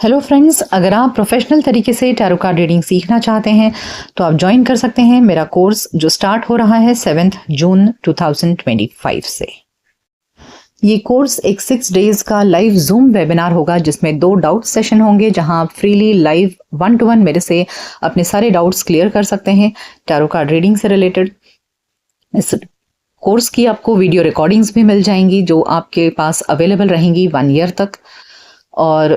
Hello friends, अगर आप professional तरीके से टैरो कार्ड रीडिंग सीखना चाहते हैं तो आप ज्वाइन कर सकते हैं मेरा कोर्स जो स्टार्ट हो रहा है 7 जून 2025 से। ये कोर्स एक 6 डेज का लाइव जूम वेबिनार होगा जिसमें 2 डाउट सेशन होंगे जहां आप फ्रीली लाइव 1-to-1 मेरे से अपने सारे डाउट्स क्लियर कर सकते हैं टैरो कार्ड रीडिंग से रिलेटेड। इस कोर्स की आपको वीडियो रिकॉर्डिंग्स भी मिल जाएंगी जो आपके पास अवेलेबल रहेंगी 1 ईयर तक, और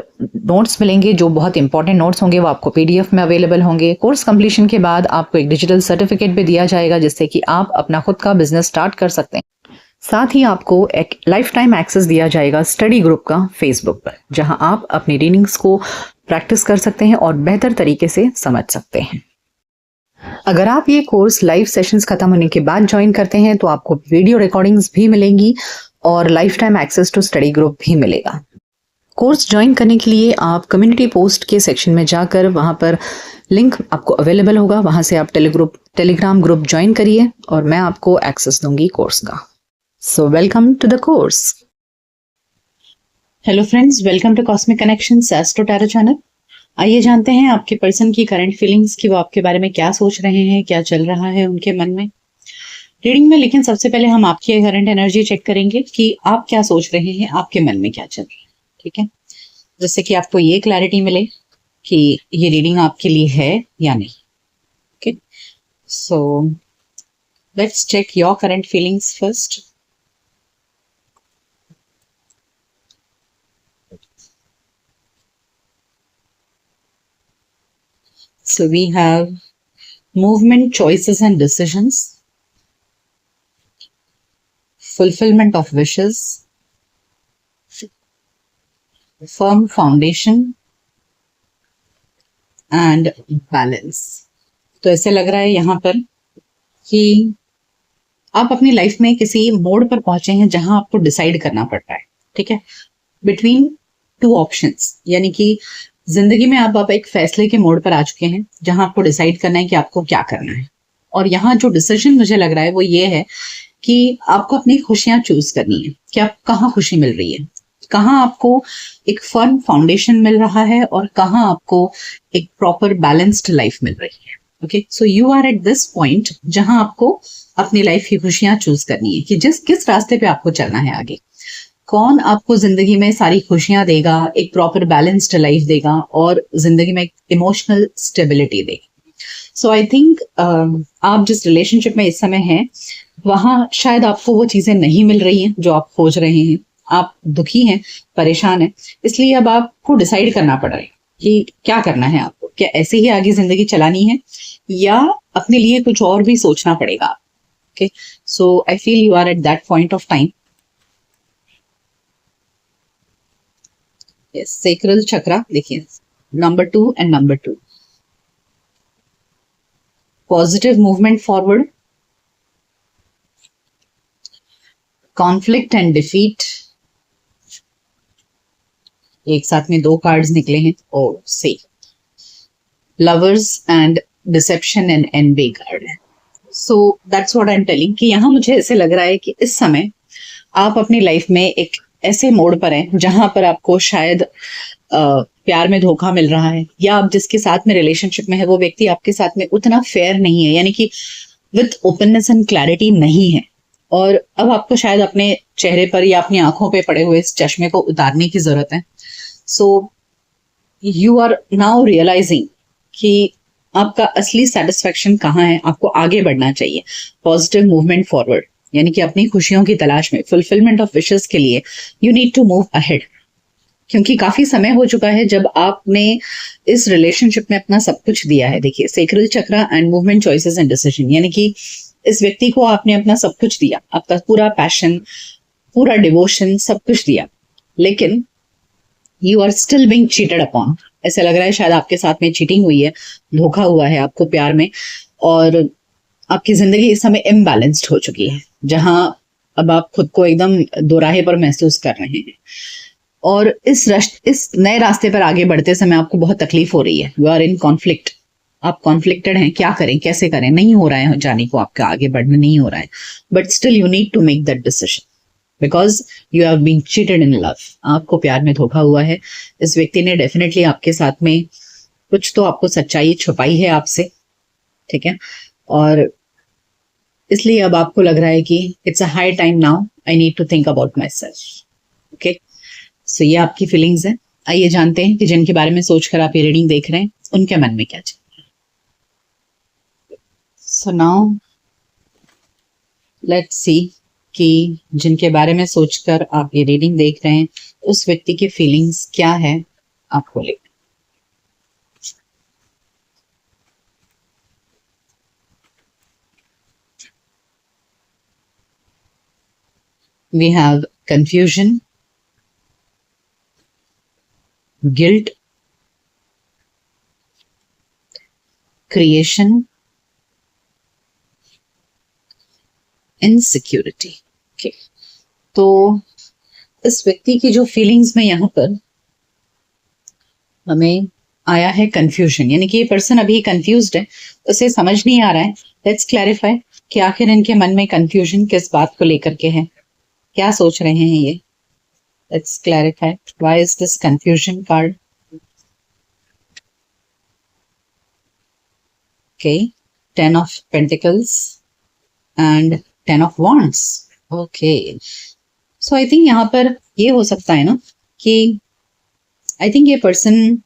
नोट्स मिलेंगे जो बहुत इंपॉर्टेंट नोट्स होंगे वो आपको पीडीएफ में अवेलेबल होंगे। कोर्स कंप्लीशन के बाद आपको एक डिजिटल सर्टिफिकेट भी दिया जाएगा जिससे कि आप अपना खुद का बिजनेस स्टार्ट कर सकते हैं। साथ ही आपको एक लाइफ टाइम एक्सेस दिया जाएगा स्टडी ग्रुप का फेसबुक पर, जहां आप अपनी रीडिंग्स को प्रैक्टिस कर सकते हैं और बेहतर तरीके से समझ सकते हैं। अगर आप ये कोर्स लाइव सेशंस खत्म होने के बाद ज्वाइन करते हैं तो आपको वीडियो रिकॉर्डिंग्स भी मिलेंगी और life time access to study group भी मिलेगा। कोर्स ज्वाइन करने के लिए आप कम्युनिटी पोस्ट के सेक्शन में जाकर वहां पर लिंक आपको अवेलेबल होगा, वहां से आप टेलीग्राम ग्रुप ज्वाइन करिए और मैं आपको एक्सेस दूंगी कोर्स का। So welcome to the course. Hello friends, welcome to cosmic connections astro tarot channel. आइए जानते हैं आपके पर्सन की करंट फीलिंग्स की, वो आपके बारे में क्या सोच रहे हैं, क्या चल रहा है उनके मन में रीडिंग में। लेकिन सबसे पहले हम आपकी करंट एनर्जी चेक करेंगे कि आप क्या सोच रहे हैं, आपके मन में क्या चल रहा है, ठीक है, जिससे कि आपको ये क्लैरिटी मिले कि ये रीडिंग आपके लिए है या नहीं। Okay, so let's check your current feelings first. So we have movement, choices and decisions, fulfillment of wishes, firm foundation and balance। तो ऐसे लग रहा है यहाँ पर कि आप अपनी लाइफ में किसी मोड़ पर पहुंचे हैं जहां आपको डिसाइड करना पड़ रहा है, ठीक है, बिटवीन 2 ऑप्शंस। यानी कि जिंदगी में आप एक फैसले के मोड़ पर आ चुके हैं जहां आपको डिसाइड करना है कि आपको क्या करना है। और यहाँ जो डिसीजन मुझे लग रहा है वो ये है कि आपको अपनी खुशियां चूज करनी है कि आप कहाँ खुशी मिल रही है, कहाँ आपको एक फर्म फाउंडेशन मिल रहा है और कहाँ आपको एक प्रॉपर बैलेंस्ड लाइफ मिल रही है। Okay, so you are at this point जहां आपको अपनी लाइफ की खुशियां चूज करनी है कि किस रास्ते पे आपको चलना है आगे, कौन आपको जिंदगी में सारी खुशियां देगा, एक प्रॉपर बैलेंस्ड लाइफ देगा और जिंदगी में एक इमोशनल स्टेबिलिटी देगा। सो आई थिंक आप जिस रिलेशनशिप में इस समय हैं वहां शायद आपको वो चीजें नहीं मिल रही हैं जो आप खोज रहे हैं। आप दुखी हैं, परेशान हैं, इसलिए अब आपको डिसाइड करना पड़ रहा है कि क्या करना है आपको। क्या ऐसे ही आगे जिंदगी चलानी है या अपने लिए कुछ और भी सोचना पड़ेगा। Okay, so I feel you are at that point of time. Sacral chakra देखिए, number 2 and number 2, positive movement forward, conflict and defeat. एक साथ में 2 कार्ड्स निकले हैं और से lovers and deception and envy card है। So that's what I am telling कि यहाँ मुझे ऐसे लग रहा है कि इस समय आप अपनी लाइफ में एक ऐसे मोड़ पर हैं जहां पर आपको शायद प्यार में धोखा मिल रहा है, या आप जिसके साथ में रिलेशनशिप में है वो व्यक्ति आपके साथ में उतना फेयर नहीं है, यानी कि विद ओपननेस एंड क्लैरिटी नहीं है। और अब आपको शायद अपने चेहरे पर या अपनी आंखों पे पड़े हुए इस चश्मे को उतारने की जरूरत है। So you are now realizing कि आपका असली सेटिस्फेक्शन कहाँ है, आपको आगे बढ़ना चाहिए। पॉजिटिव मूवमेंट फॉरवर्ड यानी कि अपनी खुशियों की तलाश में, फुलफिलमेंट ऑफ विशेस के लिए you need to move ahead, क्योंकि काफी समय हो चुका है जब आपने इस रिलेशनशिप में अपना सब कुछ दिया है। देखिए, sacral chakra and movement, choices and decision, यानी कि इस व्यक्ति को आपने अपना सब कुछ दिया, आपका पूरा पैशन, पूरा डिवोशन, सब कुछ दिया, लेकिन you are still being cheated upon. ऐसा लग रहा है शायद आपके साथ में चीटिंग हुई है, धोखा हुआ है आपको प्यार में, और आपकी जिंदगी इस समय इम्बैलेंस्ड हो चुकी है जहां अब आप खुद को एकदम दोराहे पर महसूस कर रहे हैं। और इस नए रास्ते पर आगे बढ़ते समय आपको बहुत तकलीफ हो रही है। यू आर इन कॉन्फ्लिक्ट, आप कॉन्फ्लिक्टेड हैं, क्या करें, कैसे करें, नहीं हो रहा है जाने को, आपका आगे बढ़ना नहीं हो रहा है, but still you need to make that decision. Because you have been cheated in love. आपको प्यार में धोखा हुआ है। इस व्यक्ति ने डेफिनेटली आपके साथ में कुछ तो आपको सच्चाई छुपाई है आपसे, ठीक है, और इसलिए अब आपको लग रहा है कि it's a high time now, I need to think about myself. Okay, so ये आपकी फीलिंग्स है। आइए जानते हैं कि जिनके बारे में सोचकर आप ये रीडिंग देख रहे हैं उनके मन में क्या चल रहा है। सो नाउ लेट्स सी कि जिनके बारे में सोचकर आप ये रीडिंग देख रहे हैं उस व्यक्ति की फीलिंग्स क्या है आपको लेकर। We have confusion, guilt, creation, insecurity. Okay. तो इस व्यक्ति की जो फीलिंग्स में यहाँ पर हमें आया है कंफ्यूजन, यानी कि ये पर्सन अभी कंफ्यूज्ड है, उसे समझ नहीं आ रहा है। लेट्स क्लैरिफाई कि आखिर इनके मन में कंफ्यूजन किस बात को लेकर के है, क्या सोच रहे हैं ये। Let's clarify why is this confusion card. Okay, 10 of pentacles and 10 of wands. Okay, so I think यहाँ पर ये हो सकता है ना कि आई थिंक ये पर्सन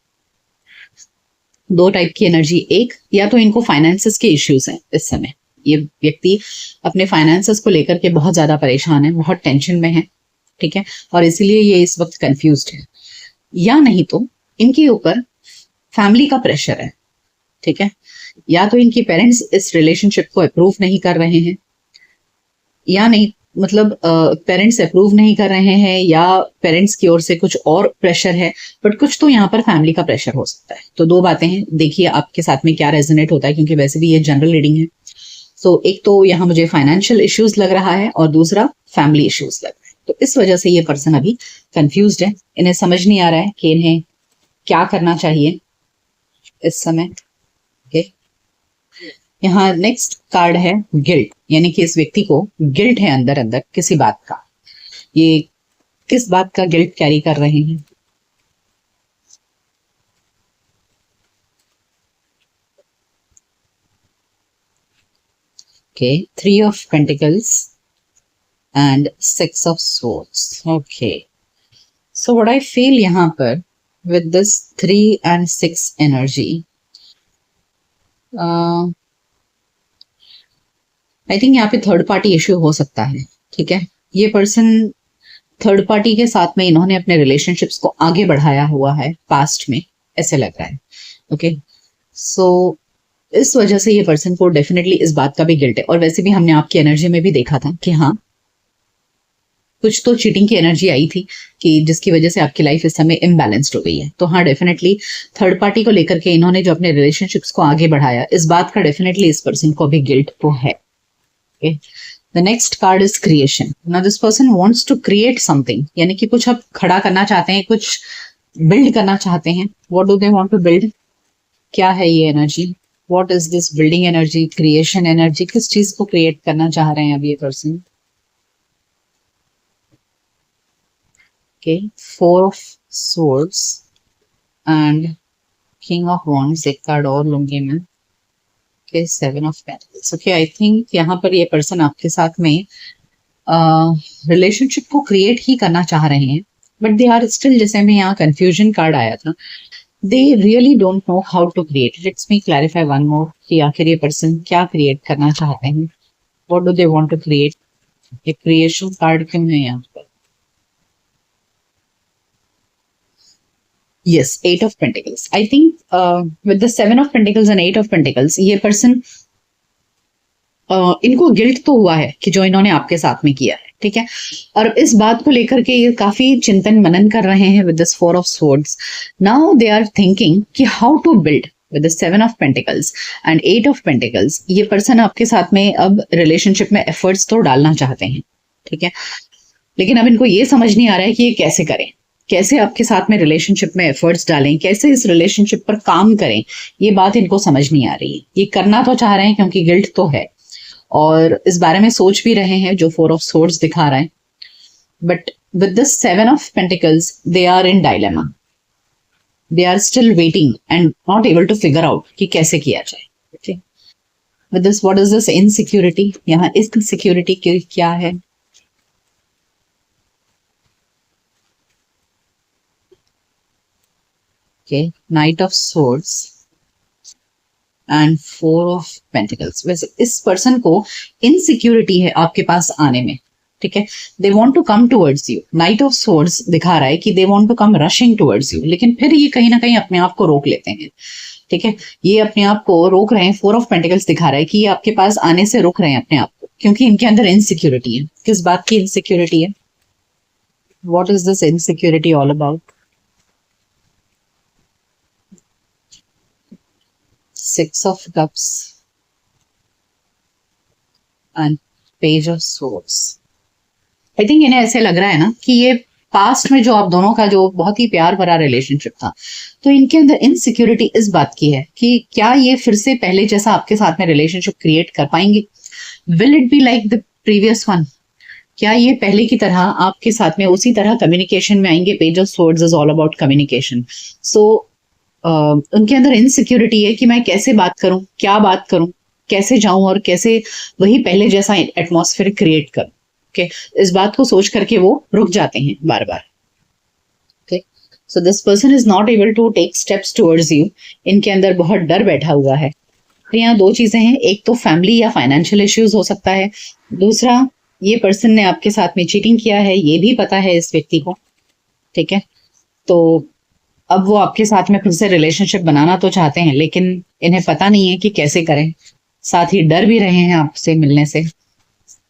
दो टाइप की एनर्जी, एक या तो इनको फाइनेंसेस के इश्यूज हैं इस समय, ये व्यक्ति अपने फाइनेंसेस को लेकर के बहुत ज्यादा परेशान है, बहुत टेंशन में है, ठीक है, और इसीलिए ये इस वक्त कंफ्यूज्ड है। या नहीं तो इनके ऊपर फैमिली का प्रेशर है, ठीक है, या तो इनके पेरेंट्स इस रिलेशनशिप को अप्रूव नहीं कर रहे हैं, या नहीं मतलब पेरेंट्स अप्रूव नहीं कर रहे हैं, या पेरेंट्स की ओर से कुछ और प्रेशर है, बट कुछ तो यहाँ पर फैमिली का प्रेशर हो सकता है। तो दो बातें हैं, देखिए आपके साथ में क्या रेजोनेट होता है, क्योंकि वैसे भी ये जनरल रीडिंग है। सो एक तो यहाँ मुझे फाइनेंशियल इश्यूज लग रहा है और दूसरा फैमिली इश्यूज लग रहा है। तो इस वजह से ये पर्सन अभी कंफ्यूज्ड है, इन्हें समझ नहीं आ रहा है कि इन्हें क्या करना चाहिए इस समय। ओके, यहाँ नेक्स्ट कार्ड है गिल्ट, यानी कि इस व्यक्ति को गिल्ट है अंदर अंदर किसी बात का। ये किस बात का गिल्ट कैरी कर रहे हैं। Okay, 3 of pentacles and 6 of swords. Okay, so what I feel यहाँ पर with this 3 and 6 energy, I think यहाँ पे थर्ड पार्टी इश्यू हो सकता है, ठीक है। ये पर्सन थर्ड पार्टी के साथ में इन्होंने अपने रिलेशनशिप्स को आगे बढ़ाया हुआ है पास्ट में, ऐसे लग रहा है। ओके, सो इस वजह से ये पर्सन को डेफिनेटली इस बात का भी गिल्ट है। और वैसे भी हमने आपकी एनर्जी में भी देखा था कि हाँ, कुछ तो चीटिंग की एनर्जी आई थी कि जिसकी वजह से आपकी लाइफ इस समय इम्बैलेंस्ड हो गई है। तो हाँ, डेफिनेटली थर्ड पार्टी को लेकर के इन्होंने जो अपने रिलेशनशिप्स को आगे बढ़ाया, इस बात का डेफिनेटली इस पर्सन को भी गिल्ट तो है। Okay. The next card is creation. Now this person wants to create something, यानी कि कुछ अब खड़ा करना चाहते हैं, कुछ बिल्ड करना चाहते हैं। What do they want to build? क्या है ये energy? What is this building energy, creation energy? किस चीज को क्रिएट करना चाह रहे हैं अब ये person? Okay, 4 of swords and king of wands। एक कार्ड और लूंगी मैं। Okay, 7 of pentacles। Okay, I think यहाँ पर ये पर्सन आपके साथ में रिलेशनशिप को क्रिएट ही करना चाह रहे हैं, बट दे आर स्टिल, जैसे में यहाँ कंफ्यूजन कार्ड आया था, they really don't know how to create. Let's me clarify one more कि आखिर ये पर्सन क्या क्रिएट करना चाहते हैं, what do they want to create. ये क्रिएशन कार्ड क्यों है यहाँ पर? Yes, 8 of Pentacles. I think with the 7 of Pentacles and 8 of Pentacles, ये पर्सन इनको गिल्ट तो हुआ है कि जो इन्होंने आपके साथ में किया है, ठीक है, और इस बात को लेकर के ये काफी चिंतन मनन कर रहे हैं with this 4 of Swords. Now they are thinking कि how to build with the 7 of Pentacles and 8 of Pentacles. ये पर्सन आपके साथ में अब रिलेशनशिप में एफर्ट्स तो डालना चाहते हैं, ठीक है, लेकिन अब इनको ये समझ नहीं आ रहा है कि ये कैसे करें, कैसे आपके साथ में रिलेशनशिप में एफर्ट्स डालें, कैसे इस रिलेशनशिप पर काम करें। ये बात इनको समझ नहीं आ रही है। ये करना तो चाह रहे हैं क्योंकि गिल्ट तो है और इस बारे में सोच भी रहे हैं, जो 4 of Swords दिखा रहा है, But with the Seven of Pentacles, they are in dilemma. They are still waiting and not able to figure out कि कैसे किया जाए. Okay. With this, what is this insecurity? यहाँ insecurity क्या है? Okay, Knight of Swords and Four of Pentacles. वैसे इस person को इनसिक्योरिटी है आपके पास आने में. ठीक है, they want to come towards you. Knight of swords दिखा रहा है कि they want to come rushing towards you, लेकिन फिर ये कहीं ना कहीं अपने आप को रोक लेते हैं. ठीक है, ये अपने आप को रोक रहे हैं. फोर ऑफ पेंटिकल्स दिखा रहा है कि ये आपके पास आने से रोक रहे हैं अपने आप को, क्योंकि इनके अंदर इनसिक्योरिटी है. किस बात की इनसिक्योरिटी है? What is this insecurity all about? Six of cups and page of swords. I think इन्हें ऐसे लग रहा है ना कि ये पास्ट में जो आप दोनों का जो बहुत ही प्यार भरा रिलेशनशिप था, तो इनके अंदर इनसिक्योरिटी इस बात की है कि क्या ये फिर से पहले जैसा आपके साथ में रिलेशनशिप क्रिएट कर पाएंगे? Will it be like the previous one? क्या ये पहले की तरह आपके साथ में उसी तरह कम्युनिकेशन में आएंगे? Page of swords is all about communication. So उनके अंदर इनसिक्योरिटी है कि मैं कैसे बात करूं, क्या बात करूं, कैसे जाऊं और कैसे वही पहले जैसा एटमॉस्फेयर क्रिएट करूं. ओके, इस बात को सोच करके वो रुक जाते हैं बार बार. Okay, so this person is not able to take steps towards you. इनके अंदर बहुत डर बैठा हुआ है. तो यहाँ दो चीजें हैं, एक तो फैमिली या फाइनेंशियल इश्यूज हो सकता है, दूसरा ये पर्सन ने आपके साथ में चीटिंग किया है, ये भी पता है इस व्यक्ति को. ठीक है, तो अब वो आपके साथ में फिर से रिलेशनशिप बनाना तो चाहते हैं, लेकिन इन्हें पता नहीं है कि कैसे करें. साथ ही डर भी रहे हैं आपसे मिलने से,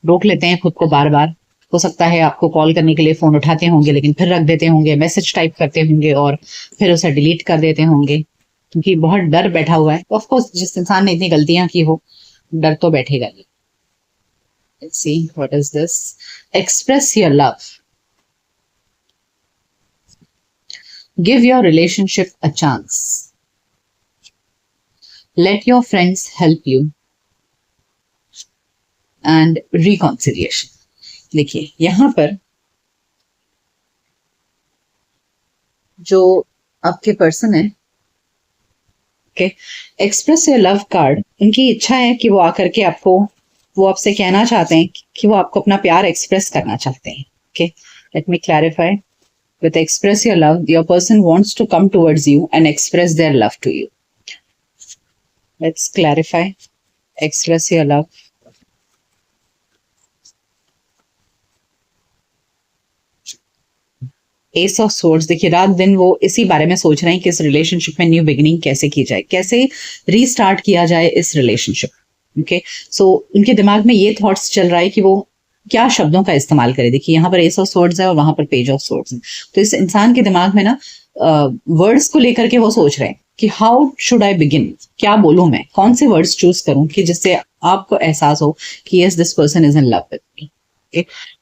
रोक लेते हैं खुद को बार बार. हो सकता है आपको कॉल करने के लिए फोन उठाते होंगे लेकिन फिर रख देते होंगे, मैसेज टाइप करते होंगे और फिर उसे डिलीट कर देते होंगे, क्योंकि बहुत डर बैठा हुआ है. ऑफ कोर्स जिस इंसान ने इतनी गलतियां की हो, डर तो बैठेगा ही. Let's see what is this. Express your love. Give your relationship a chance. Let your friends help you. And reconciliation. देखिए यहां पर जो आपके पर्सन है, okay, express your love card, उनकी इच्छा है कि वो आकर के आपको, वो आपसे कहना चाहते हैं कि वो आपको अपना प्यार एक्सप्रेस करना चाहते हैं. Okay, let me clarify. With express your love, your person wants to come towards you and express their love to you. Let's clarify. Express your love. Ace of Swords. देखिए रात दिन वो इसी बारे में सोच रहे हैं कि इस रिलेशनशिप में न्यू बिगिनिंग कैसे की जाए, कैसे रीस्टार्ट किया जाए इस रिलेशनशिप. ओके, सो उनके दिमाग में ये थॉट्स चल रहा है कि वो क्या शब्दों का इस्तेमाल करे. देखिए यहाँ पर एस ऑफ सोर्ड्स है और वहां पर पेज ऑफ सोर्ड्स है, तो इस इंसान के दिमाग में ना वर्ड्स को लेकर के वो सोच रहे हैं कि हाउ शुड आई बिगिन, क्या बोलूं मैं, कौन से वर्ड्स चूज करूं कि जिससे आपको एहसास हो कि yes this person is in love with me.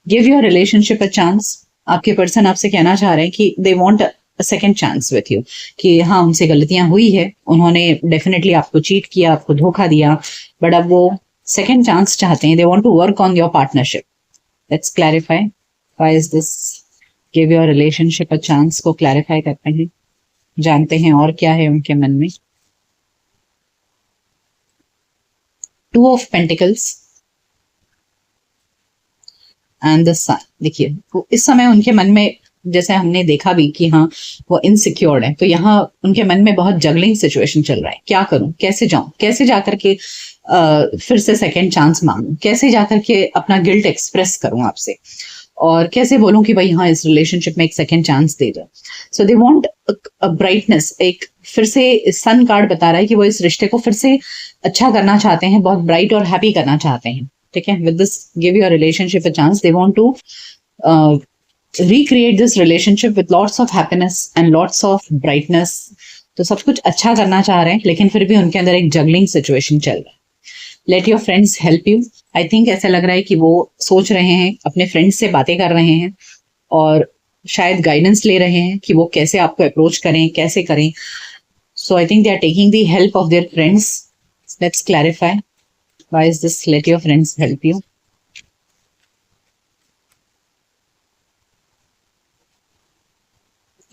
Give your relationship a chance. आपके पर्सन आपसे कहना चाह रहे हैं कि they want a second chance with you, कि हाँ उनसे गलतियां हुई है, उन्होंने डेफिनेटली आपको चीट किया, आपको धोखा दिया, बट अब वो सेकंड चांस चाहते हैं. They want to work on your partnership. Let's clarify why is this give your relationship a chance को क्लैरिफाई करते हैं, जानते हैं और क्या है उनके मन में. Two of pentacles and the sun. देखिए इस समय उनके मन में, जैसे हमने देखा भी कि हाँ वो इनसिक्योर्ड है, तो यहाँ उनके मन में बहुत जगलिंग सिचुएशन चल रहा है. क्या करूं, कैसे जाऊं, कैसे जाकर के फिर से सेकंड चांस मांगूं, कैसे जाकर के अपना गिल्ट एक्सप्रेस करूं आपसे, और कैसे बोलूं कि भाई हाँ इस रिलेशनशिप में एक सेकंड चांस दे दो. सो दे वांट अ ब्राइटनेस. एक फिर से सन कार्ड बता रहा है कि वो इस रिश्ते को फिर से अच्छा करना चाहते हैं, बहुत ब्राइट और हैप्पी करना चाहते हैं. ठीक है, with this give your relationship a chance, they want to recreate this relationship with lots of happiness and lots of brightness. तो सब कुछ अच्छा करना चाह रहे हैं, लेकिन फिर भी उनके अंदर एक जगलिंग सिचुएशन चल रहा है. Late your friends help you. I think ऐसा लग रहा है कि वो सोच रहे हैं, अपने फ्रेंड्स से बातें कर रहे हैं और शायद गाइडेंस ले रहे हैं कि वो कैसे आपको अप्रोच करें, कैसे करें. So I think they are taking the help of their friends. Let's clarify why is this let your friends help you. Let your friends help you. I think ऐसा लग रहा है कि वो सोच रहे हैं, अपने फ्रेंड्स से बातें कर रहे हैं, और शायद गाइडेंस ले रहे हैं कि वो कैसे आपको अप्रोच करें, कैसे करें. So I think they are taking the help of their friends. Let's clarify why is this let your friends help you.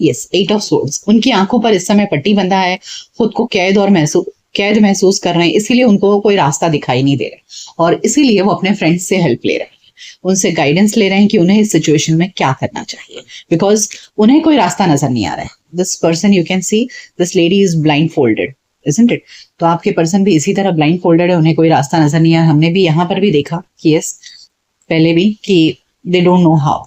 Yes, 8 of swords. उनकी आंखों पर इस समय पट्टी बंधा है, खुद को कैद महसूस कर रहे हैं, इसीलिए उनको कोई रास्ता दिखाई नहीं दे रहा और इसीलिए वो अपने फ्रेंड्स से हेल्प ले रहे हैं, उनसे गाइडेंस ले रहे हैं कि उन्हें इस सिचुएशन में क्या करना चाहिए, बिकॉज उन्हें कोई रास्ता नजर नहीं आ रहा है। This person, you can see this lady is blind folded, isn't it? तो आपके पर्सन भी इसी तरह ब्लाइंड फोल्डेड है, उन्हें कोई रास्ता नजर नहीं आया। हमने भी यहाँ पर भी देखा कि यस, पहले भी कि they don't know how.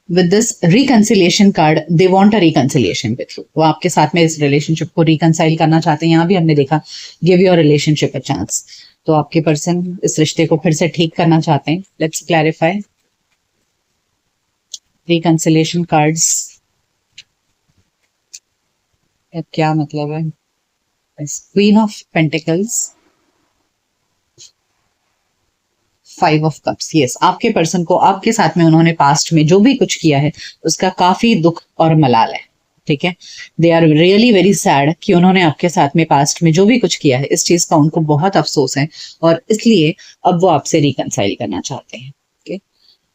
With this reconciliation card, they want a reconciliation with you, वो आपके साथ में इस रिलेशनशिप को रिकंसाइल करना चाहते हैं। यहाँ भी हमने देखा give your relationship a chance, तो आपके पर्सन इस रिश्ते को फिर से ठीक करना चाहते हैं। लेट्स क्लैरिफाई रिकंसिलिएशन कार्ड्स, क्या मतलब है? Queen of pentacles, 5 of cups. Yes, आपके पर्सन को आपके साथ में उन्होंने पास्ट में जो भी कुछ किया है उसका काफी दुख और मलाल है, ठीक है। They are really very sad कि उन्होंने आपके साथ में पास्ट में जो भी कुछ किया है इस चीज का उनको बहुत अफसोस है और इसलिए अब वो आपसे रिकंसाइल करना चाहते हैं। Okay,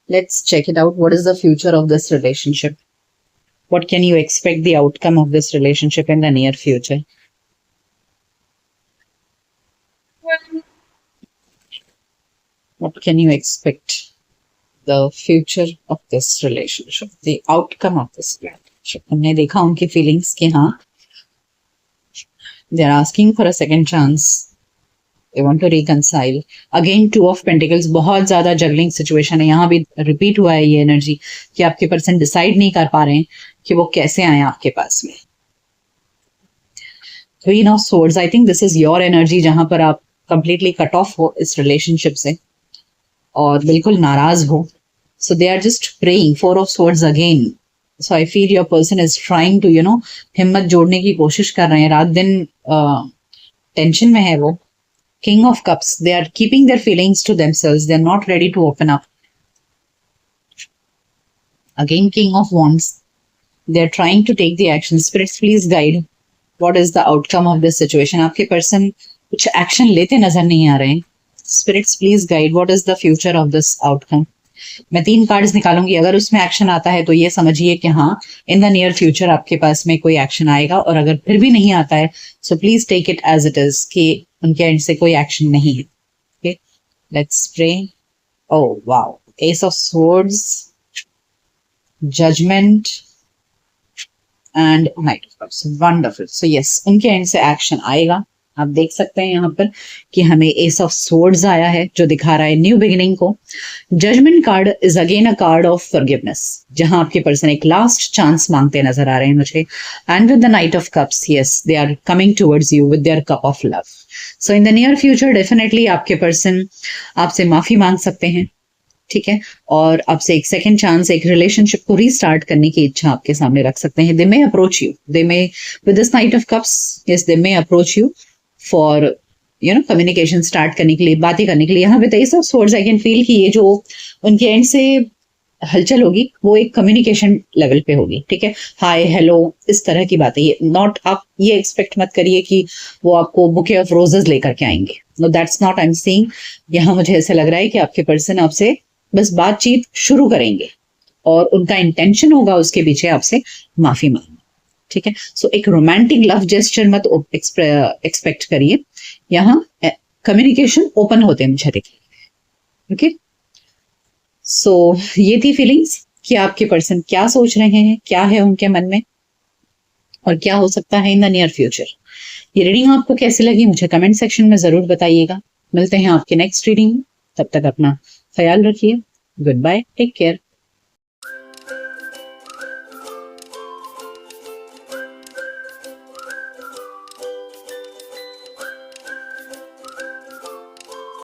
let's check it out. What is the future of this relationship? What can you expect the outcome of this relationship in the near future? What can you expect the future of this relationship, the outcome of this relationship? हमने देखा उनकी feelings कि हाँ, they are asking for a second chance. They want to reconcile. Again, 2 of Pentacles, बहुत ज्यादा juggling situation है। यहाँ भी रिपीट हुआ है ये एनर्जी कि आपके पर्सन डिसाइड नहीं कर पा रहे हैं कि वो कैसे आए आपके पास में। Queen of swords, I think this is your energy जहां पर आप कंप्लीटली कट ऑफ हो इस रिलेशनशिप से और बिल्कुल नाराज हो। So they are just praying. 4 of swords again, so I feel your person is trying to हिम्मत जोड़ने की कोशिश कर रहे हैं। रात दिन टेंशन में है वो। King of Cups, they are keeping their feelings to themselves. They are not ready to open up. Again, King of Wands, they are trying to take the action. Spirits, please guide. What is the outcome of this situation? आपके person कुछ action लेते नजर नहीं आ रहे हैं। Spirits, please guide. What is the future of this outcome? मैं 3 cards निकालूंगी, अगर उसमें एक्शन आता है तो ये समझिए कि हाँ, इन द नियर फ्यूचर आपके पास में कोई एक्शन आएगा और अगर फिर भी नहीं आता है so please take it as it is कि उनके एंड से कोई एक्शन नहीं है। Okay, let's pray. Oh wow, ace of swords, judgement and knight of cups. Wonderful. So yes, उनके एंड से एक्शन आएगा। आप देख सकते हैं यहाँ पर कि हमें एस ऑफ स्वॉर्ड्स आया है जो दिखा रहा है न्यू बिगिनिंग को। Judgement card is again a card of forgiveness, जहां आपके पर्सन एक लास्ट चांस मांगते नजर आ रहे हैं मुझे। And with the knight of cups, yes, they are coming towards you with their cup of love. So in the near future definitely आपके person आपसे माफी मांग सकते हैं, ठीक है, और आपसे एक सेकेंड चांस, एक रिलेशनशिप को रीस्टार्ट करने की इच्छा आपके सामने रख सकते हैं। They may approach you, they may with this knight of cups, yes, they may approach you for communication start करने के लिए, बातें करने के लिए। यहाँ पे 23 of swords, I can feel कि ये जो उनके एंड से हलचल होगी वो एक कम्युनिकेशन लेवल पे होगी, ठीक है, हाय हेलो इस तरह की बातें। ये नॉट, आप ये एक्सपेक्ट मत करिए कि वो आपको बुके ऑफ रोजेस लेकर के आएंगे। No, that's not I am seeing. यहाँ मुझे ऐसा लग रहा है कि आपके पर्सन आपसे बस बातचीत शुरू करेंगे और उनका इंटेंशन होगा उसके पीछे आपसे माफी मांगना, ठीक है। सो एक रोमांटिक लव जेस्चर मत एक्सपेक्ट करिए। यहाँ कम्युनिकेशन ओपन होते हैं मुझे देखिए। ओके, सो ये थी फीलिंग्स कि आपके पर्सन क्या सोच रहे हैं, क्या है उनके मन में और क्या हो सकता है इन द नियर फ्यूचर। ये रीडिंग आपको कैसी लगी मुझे कमेंट सेक्शन में जरूर बताइएगा। मिलते हैं आपके नेक्स्ट रीडिंग में, तब तक अपना ख्याल रखिए। Goodbye, take care.